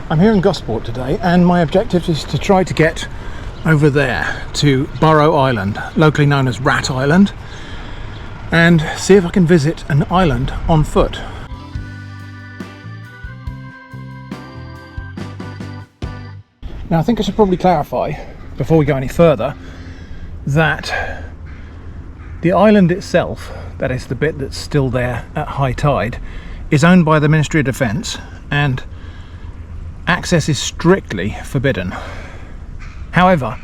I'm here in Gosport today, and my objective is to try to get over there to Burrow Island, locally known as Rat Island, and see if I can visit an island on foot. Now I think I should probably clarify, before we go any further, that the island itself, that is the bit that's still there at high tide, is owned by the Ministry of Defence, and access is strictly forbidden. However,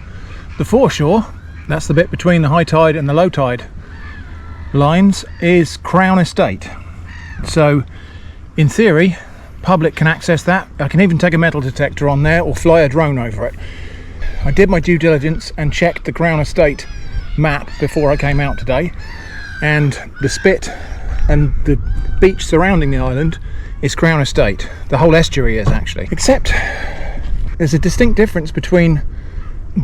the foreshore, that's the bit between the high tide and the low tide lines, is Crown Estate. So in theory, public can access that. I can even take a metal detector on there or fly a drone over it. I did my due diligence and checked the Crown Estate map before I came out today, and the spit and the beach surrounding the island is Crown Estate. The whole estuary is, actually. Except there's a distinct difference between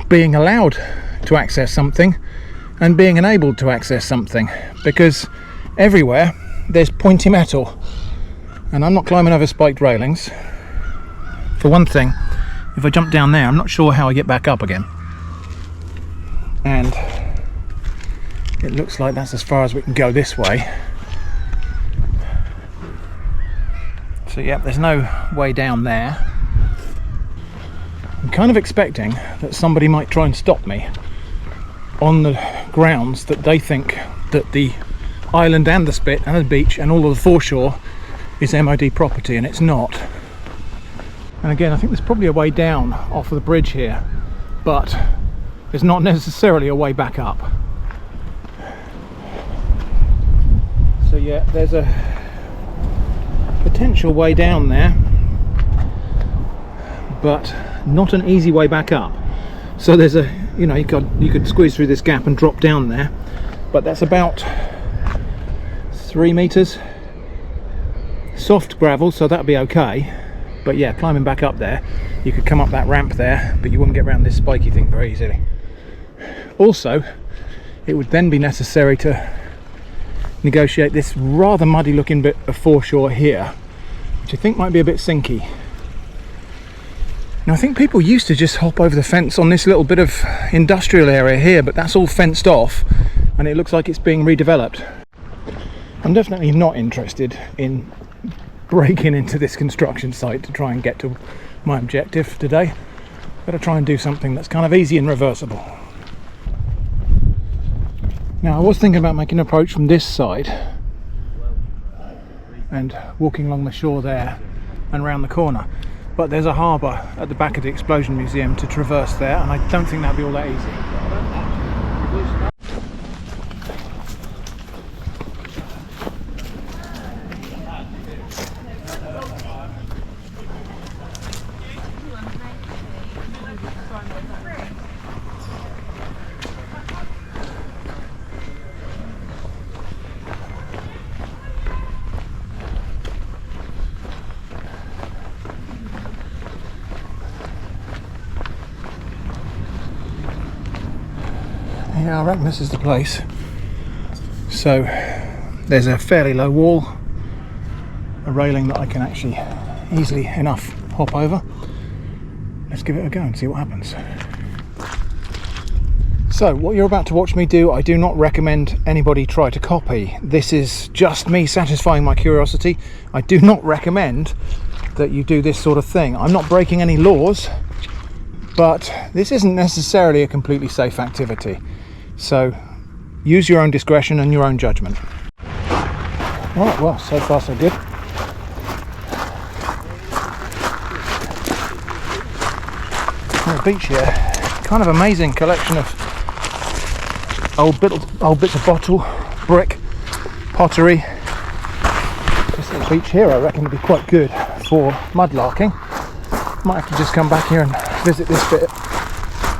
being allowed to access something and being enabled to access something, because everywhere there's pointy metal, and I'm not climbing over spiked railings. For one thing, if I jump down there, I'm not sure how I get back up again, and it looks like that's as far as we can go this way. So yeah, there's no way down there. I'm kind of expecting that somebody might try and stop me on the grounds that they think that the island and the spit and the beach and all of the foreshore is MOD property, and it's not. And again, I think there's probably a way down off of the bridge here, but there's not necessarily a way back up. So yeah, there's a potential way down there, but not an easy way back up. So there's a, you could squeeze through this gap and drop down there, but that's about 3 meters soft gravel, so that'd be okay. But yeah, climbing back up there, you could come up that ramp there, but you wouldn't get around this spiky thing very easily. Also, it would then be necessary to negotiate this rather muddy looking bit of foreshore here, which I think might be a bit sinky. Now I think people used to just hop over the fence on this little bit of industrial area here, but that's all fenced off and it looks like it's being redeveloped. I'm definitely not interested in breaking into this construction site to try and get to my objective today. Better try and do something that's kind of easy and reversible. Now I was thinking about making an approach from this side and walking along the shore there and round the corner, but there's a harbour at the back of the Explosion Museum to traverse there, and I don't think that'd be all that easy. Yeah, I reckon this is the place. So there's a fairly low wall, a railing that I can actually easily enough hop over. Let's give it a go and see what happens. So what you're about to watch me do, I do not recommend anybody try to copy. This is just me satisfying my curiosity. I do not recommend that you do this sort of thing. I'm not breaking any laws, but this isn't necessarily a completely safe activity. So use your own discretion and your own judgment. Right, well, so far so good. On the beach here, kind of amazing collection of old bits of bottle, brick, pottery. This little beach here I reckon would be quite good for mudlarking. Might have to just come back here and visit this bit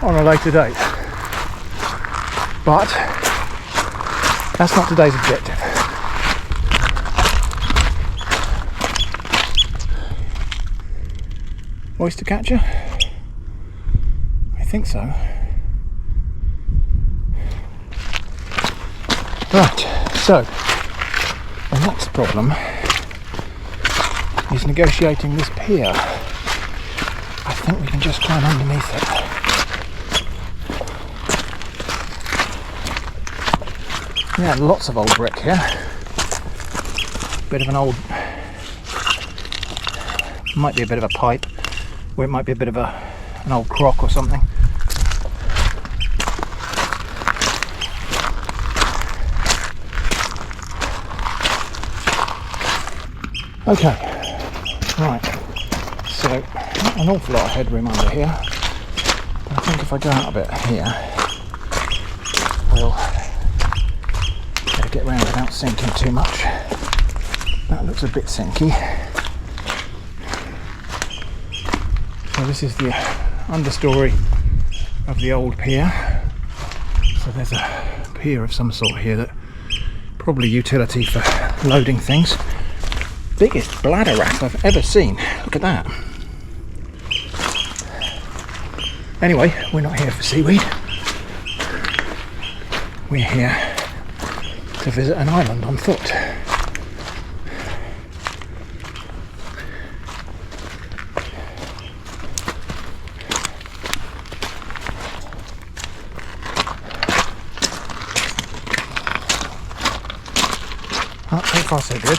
on a later date. But that's not today's objective. Oyster catcher? I think so. Right, so the next problem is negotiating this pier think we can just climb underneath it. Yeah, lots of old brick here. Bit of an old, might be a bit of a pipe, or it might be a bit of an old crock or something. Okay, right, so not an awful lot of headroom under here, but I think if I go out a bit here, we'll better get round without sinking too much. That looks a bit sinky. So this is the understory of the old pier. So there's a pier of some sort here that probably utility for loading things. Biggest bladder wrap I've ever seen. Look at that. Anyway, we're not here for seaweed. We're here to visit an island on foot. Oh, so far so good.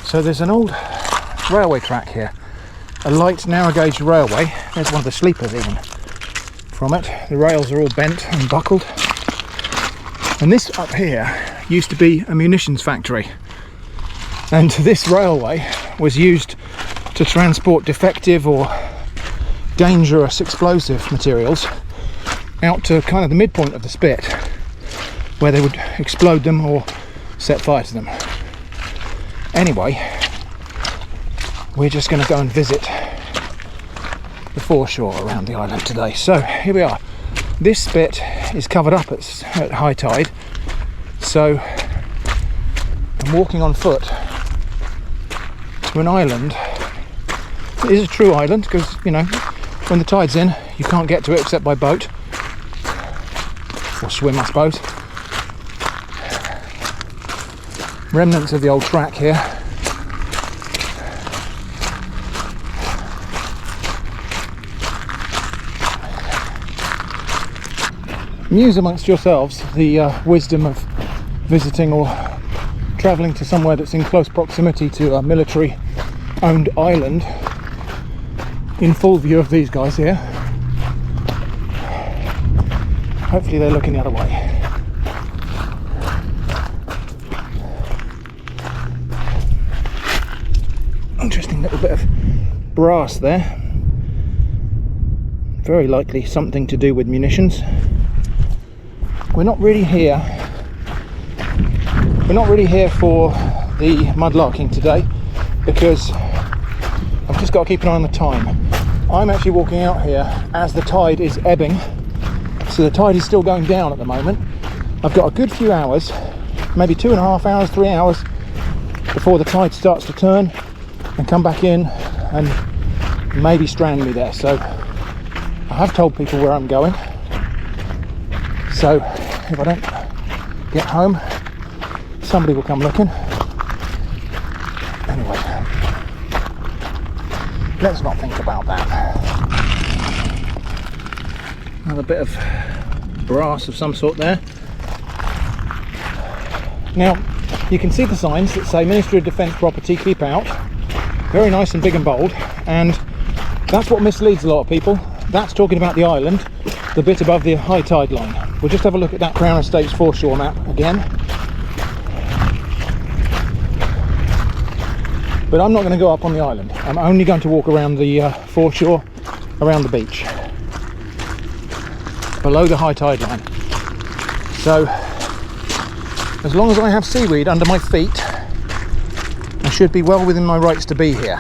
So there's an old railway track here, a light narrow gauge railway. There's one of the sleepers even from it. The rails are all bent and buckled. And this up here used to be a munitions factory. And this railway was used to transport defective or dangerous explosive materials out to kind of the midpoint of the spit, where they would explode them or set fire to them. Anyway, we're just going to go and visit the foreshore around the island today. So here we are. This bit is covered up at high tide, so I'm walking on foot to an island. It is a true island because, you know, when the tide's in you can't get to it except by boat or swim, I suppose. Remnants of the old track here. Muse amongst yourselves the wisdom of visiting or travelling to somewhere that's in close proximity to a military owned island in full view of these guys here. Hopefully they're looking the other way. Interesting little bit of brass there. Very likely something to do with munitions. We're not really here for the mudlarking today because I've just got to keep an eye on the time. I'm actually walking out here as the tide is ebbing, so the tide is still going down at the moment. I've got a good few hours, maybe 2.5 hours, 3 hours before the tide starts to turn and come back in and maybe strand me there. So I have told people where I'm going, so if I don't get home somebody will come looking. Anyway, let's not think about that. Another bit of brass of some sort there. Now you can see the signs that say Ministry of Defence property, keep out. Very nice and big and bold, and that's what misleads a lot of people. That's talking about the island, the bit above the high tide line. We'll just have a look at that Crown Estates foreshore map again. But I'm not going to go up on the island. I'm only going to walk around the foreshore, around the beach, below the high tide line. So, as long as I have seaweed under my feet, I should be well within my rights to be here.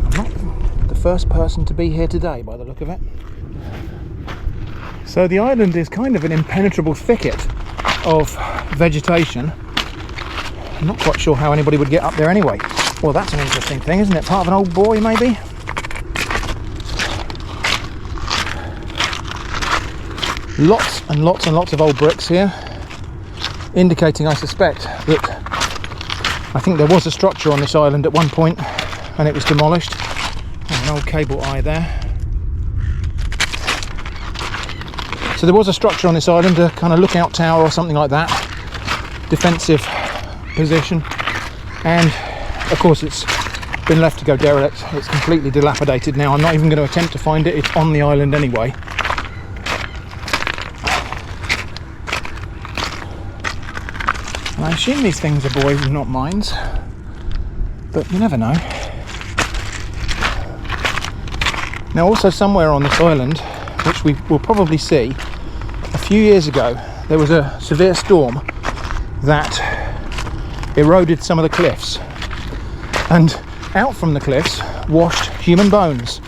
I'm not the first person to be here today by the look of it. So the island is kind of an impenetrable thicket of vegetation. I'm not quite sure how anybody would get up there anyway. Well, that's an interesting thing, isn't it? Part of an old buoy, maybe? Lots and lots and lots of old bricks here, indicating, I suspect, that I think there was a structure on this island at one point and it was demolished. Oh, old cable eye there. So there was a structure on this island, a kind of lookout tower or something like that, defensive position, and of course it's been left to go derelict. It's completely dilapidated now. I'm not even going to attempt to find it. It's on the island anyway. And I assume these things are buoys and not mines, but you never know. Now also somewhere on this island, which we will probably see, a few years ago there was a severe storm that eroded some of the cliffs, and out from the cliffs washed human bones,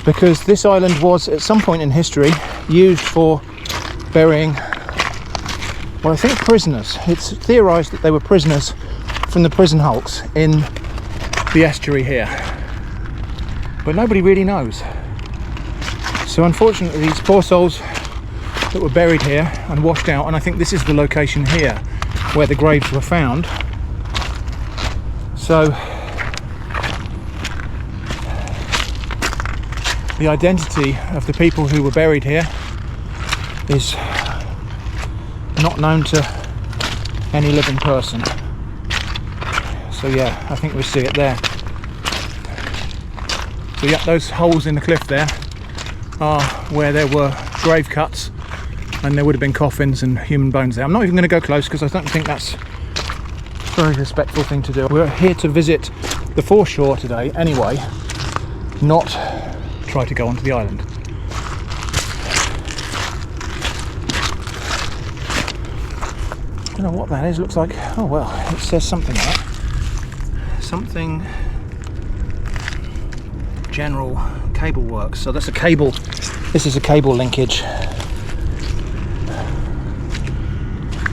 because this island was at some point in history used for burying, well, I think prisoners. It's theorised that they were prisoners from the prison hulks in the estuary here, but nobody really knows. So unfortunately these poor souls that were buried here and washed out, and I think this is the location here where the graves were found. So the identity of the people who were buried here is not known to any living person. So yeah, I think we see it there. So yeah, those holes in the cliff there are where there were grave cuts, and there would have been coffins and human bones there. I'm not even going to go close because I don't think that's a very respectful thing to do. We're here to visit the foreshore today anyway, not try to go onto the island. I don't know what that is. Looks like, oh well, it says something like that. Something general cable works. So that's a cable. This is a cable linkage.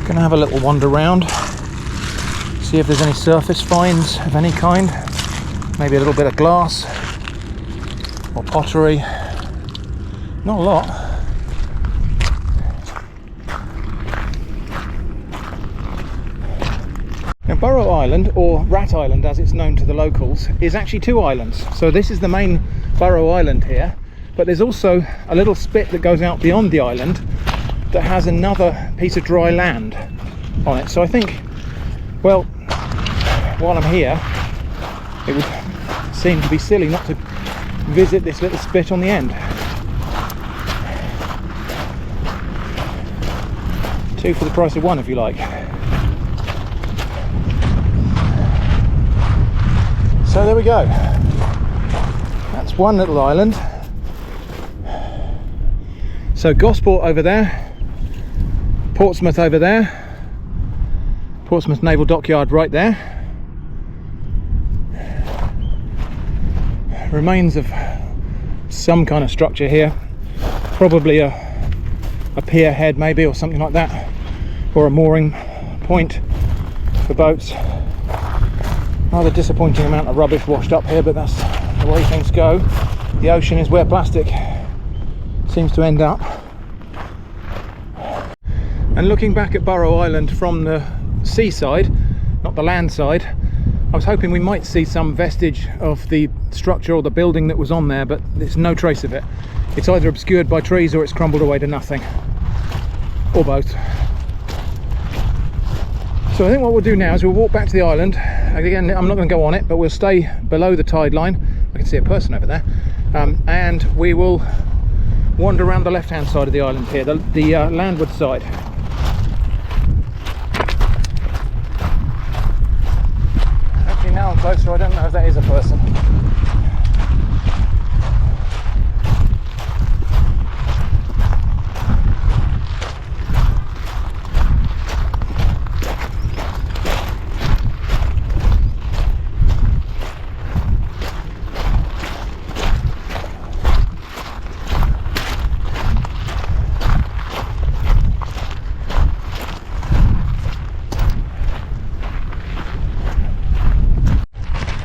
Gonna have a little wander around, see if there's any surface finds of any kind. Maybe a little bit of glass or pottery. Not a lot. Now Burrow Island, or Rat Island as it's known to the locals, is actually two islands. So this is the main Burrow Island here, but there's also a little spit that goes out beyond the island that has another piece of dry land on it. So I think, well, while I'm here, it would seem to be silly not to visit this little spit on the end. Two for the price of one, if you like. So there we go. That's one little island. So Gosport over there, Portsmouth over there, Portsmouth Naval Dockyard right there. Remains of some kind of structure here, probably a pier head maybe, or something like that, or a mooring point for boats. Rather disappointing amount of rubbish washed up here, but that's the way things go. The ocean is where plastic seems to end up. And looking back at Burrow Island from the seaside, not the land side, I was hoping we might see some vestige of the structure or the building that was on there, but there's no trace of it. It's either obscured by trees or it's crumbled away to nothing, or both. So I think what we'll do now is we'll walk back to the island. Again, I'm not going to go on it, but we'll stay below the tide line. I can see a person over there. And we will wander around the left hand side of the island here, the landward side. Actually, now I'm closer, I don't know if that is a person.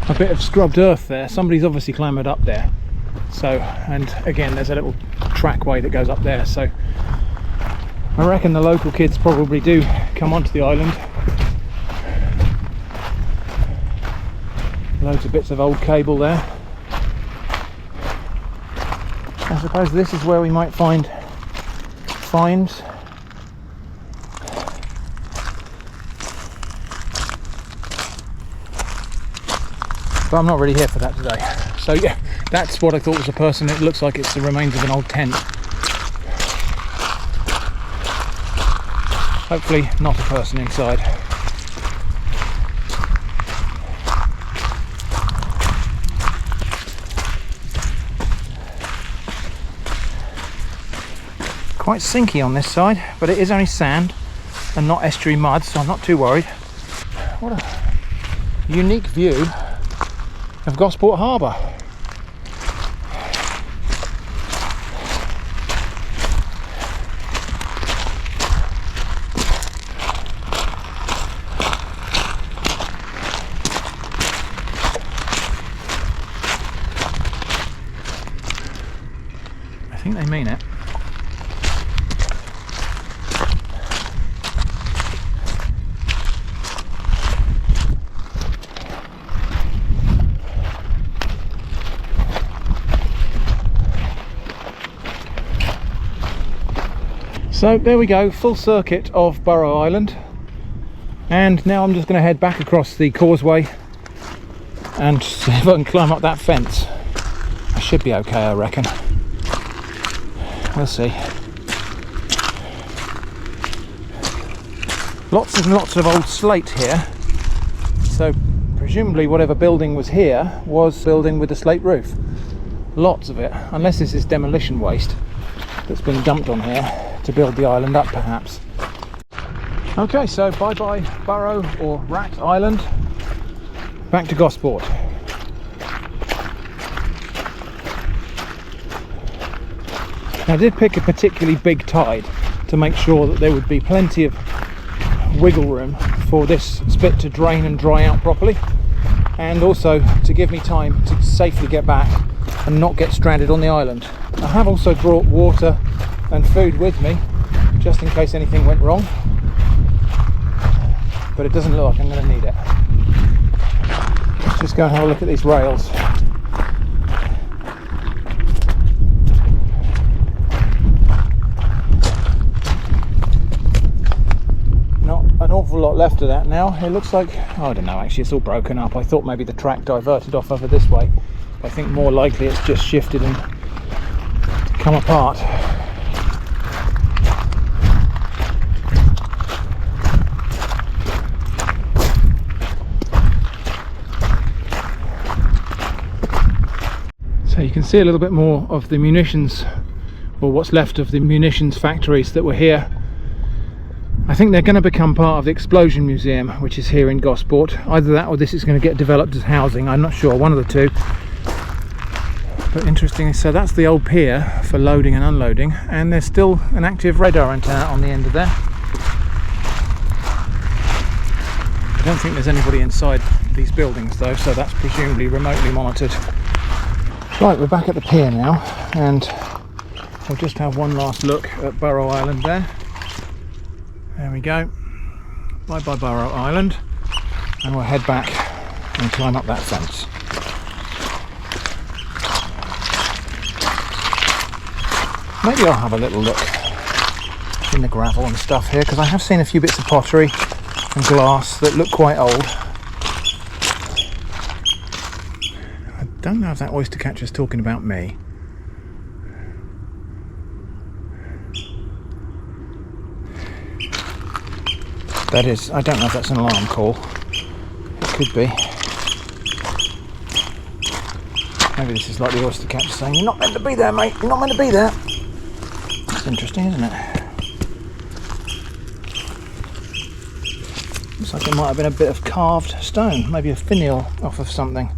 A bit of scrubbed earth there. Somebody's obviously clambered up there. So, and again, there's a little trackway that goes up there. So I reckon the local kids probably do come onto the island. Loads of bits of old cable there. I suppose this is where we might find finds. But I'm not really here for that today. So yeah, that's what I thought was a person. It looks like it's the remains of an old tent. Hopefully not a person inside. Quite sinky on this side, but it is only sand and not estuary mud, so I'm not too worried. What a unique view of Gosport Harbour. I think they mean it. So there we go, full circuit of Burrow Island, and now I'm just going to head back across the causeway and see if I can climb up that fence. I should be okay, I reckon. We'll see. Lots and lots of old slate here, so presumably whatever building was here was building with a slate roof. Lots of it, unless this is demolition waste that's been dumped on here to build the island up, perhaps. Okay, so bye bye Burrow or Rat Island, back to Gosport. I did pick a particularly big tide to make sure that there would be plenty of wiggle room for this spit to drain and dry out properly, and also to give me time to safely get back and not get stranded on the island. I have also brought water and food with me, just in case anything went wrong, but it doesn't look like I'm going to need it. Let's just go and have a look at these rails. Not an awful lot left of that now. It looks like, I don't know, actually it's all broken up. I thought maybe the track diverted off over this way. I think more likely it's just shifted and come apart. So you can see a little bit more of the munitions, or what's left of the munitions factories that were here. I think they're going to become part of the Explosion Museum, which is here in Gosport. Either that or this is going to get developed as housing, I'm not sure, one of the two. But interestingly, so that's the old pier for loading and unloading, and there's still an active radar antenna on the end of there. I don't think there's anybody inside these buildings though, so that's presumably remotely monitored. Right, we're back at the pier now, and we'll just have one last look at Burrow Island there. There we go. Bye bye Burrow Island, and we'll head back and climb up that fence. Maybe I'll have a little look in the gravel and stuff here, because I have seen a few bits of pottery and glass that look quite old. I don't know if that oyster catcher's talking about me. That is, I don't know if that's an alarm call. It could be. Maybe this is like the oyster catcher saying, "You're not meant to be there, mate. You're not meant to be there." That's interesting, isn't it? Looks like it might have been a bit of carved stone, maybe a finial off of something.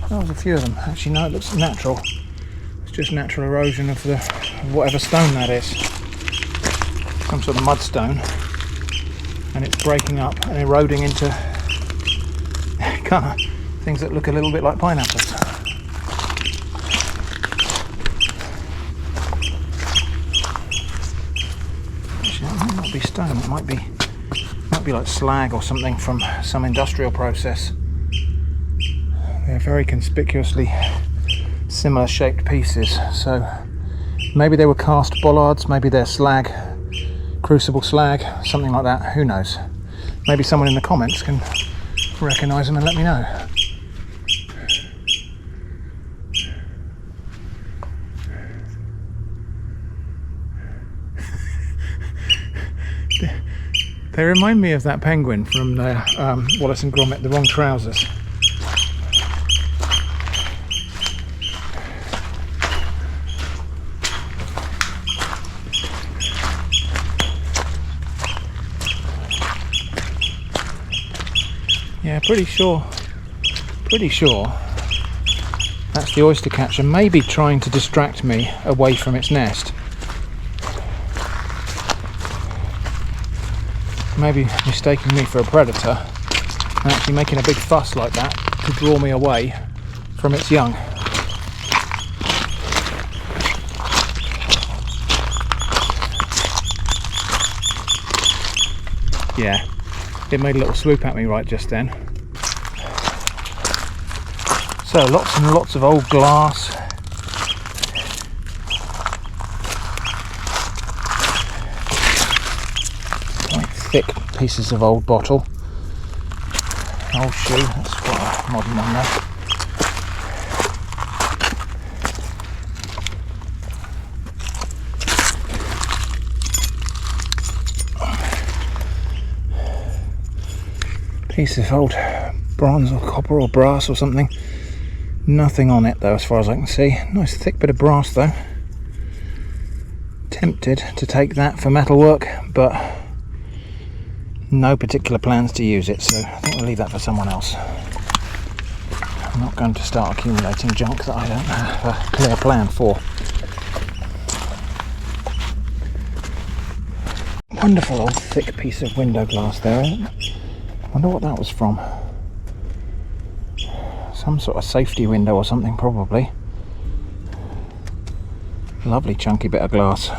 There was a few of them. Actually, no, it looks natural. It's just natural erosion of the whatever stone that is. Some sort of mudstone, and it's breaking up and eroding into kind of things that look a little bit like pineapples. Actually, it might not be stone. It might be like slag or something from some industrial process. They're very conspicuously similar shaped pieces. So maybe they were cast bollards, maybe they're slag, crucible slag, something like that. Who knows? Maybe someone in the comments can recognise them and let me know. They remind me of that penguin from the Wallace and Gromit, The Wrong Trousers. Yeah, pretty sure that's the oyster catcher, maybe trying to distract me away from its nest. Maybe mistaking me for a predator and actually making a big fuss like that to draw me away from its young. Yeah, it made a little swoop at me right just then. So lots and lots of old glass. Thick pieces of old bottle, old shoe, that's quite a modern one there. Piece of old bronze or copper or brass or something, nothing on it though as far as I can see. Nice thick bit of brass though. Tempted to take that for metalwork, but no particular plans to use it, so I think we'll leave that for someone else. I'm not going to start accumulating junk that I don't have a clear plan for. Wonderful old thick piece of window glass there, isn't it? Wonder what that was from. Some sort of safety window or something, probably. Lovely chunky bit of glass.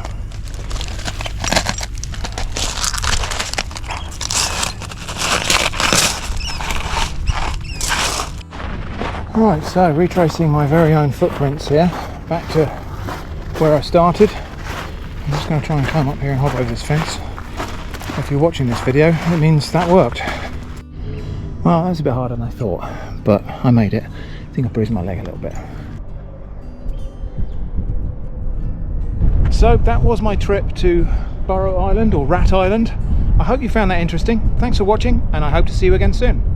Right, so retracing my very own footprints here, back to where I started. I'm just going to try and climb up here and hop over this fence. If you're watching this video, it means that worked. Well, that was a bit harder than I thought, but I made it. I think I bruised my leg a little bit. So that was my trip to Burrow Island, or Rat Island. I hope you found that interesting. Thanks for watching, and I hope to see you again soon.